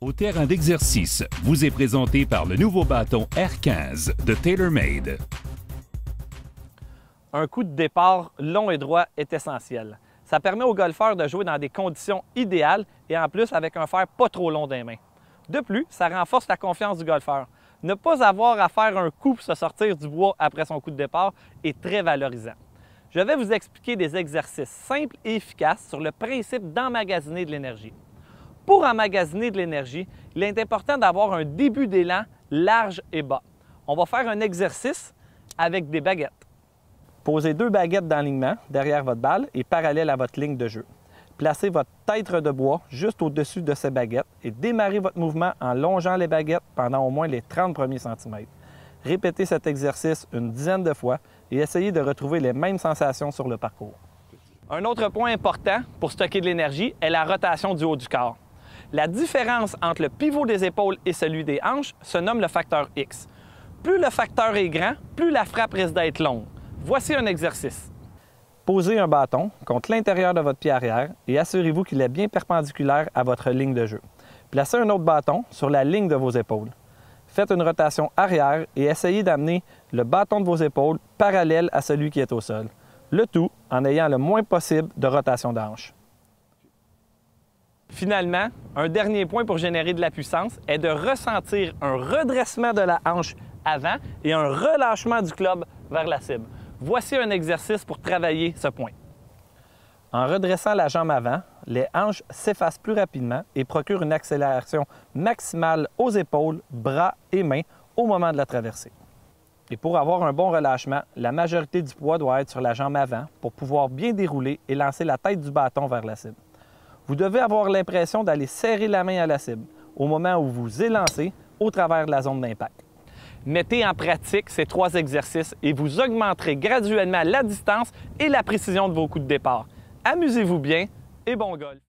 Au terrain d'exercice vous est présenté par le nouveau bâton R15 de TaylorMade. Un coup de départ long et droit est essentiel. Ça permet aux golfeurs de jouer dans des conditions idéales et en plus avec un fer pas trop long des mains. De plus, ça renforce la confiance du golfeur. Ne pas avoir à faire un coup pour se sortir du bois après son coup de départ est très valorisant. Je vais vous expliquer des exercices simples et efficaces sur le principe d'emmagasiner de l'énergie. Pour emmagasiner de l'énergie, il est important d'avoir un début d'élan large et bas. On va faire un exercice avec des baguettes. Posez 2 baguettes d'alignement derrière votre balle et parallèle à votre ligne de jeu. Placez votre tête de bois juste au-dessus de ces baguettes et démarrez votre mouvement en longeant les baguettes pendant au moins les 30 premiers centimètres. Répétez cet exercice une dizaine de fois et essayez de retrouver les mêmes sensations sur le parcours. Un autre point important pour stocker de l'énergie est la rotation du haut du corps. La différence entre le pivot des épaules et celui des hanches se nomme le facteur X. Plus le facteur est grand, plus la frappe risque d'être longue. Voici un exercice. Posez un bâton contre l'intérieur de votre pied arrière et assurez-vous qu'il est bien perpendiculaire à votre ligne de jeu. Placez un autre bâton sur la ligne de vos épaules. Faites une rotation arrière et essayez d'amener le bâton de vos épaules parallèle à celui qui est au sol. Le tout en ayant le moins possible de rotation de hanche. Finalement, un dernier point pour générer de la puissance est de ressentir un redressement de la hanche avant et un relâchement du club vers la cible. Voici un exercice pour travailler ce point. En redressant la jambe avant, les hanches s'effacent plus rapidement et procurent une accélération maximale aux épaules, bras et mains au moment de la traversée. Et pour avoir un bon relâchement, la majorité du poids doit être sur la jambe avant pour pouvoir bien dérouler et lancer la tête du bâton vers la cible. Vous devez avoir l'impression d'aller serrer la main à la cible au moment où vous élancez au travers de la zone d'impact. Mettez en pratique ces 3 exercices et vous augmenterez graduellement la distance et la précision de vos coups de départ. Amusez-vous bien et bon golf!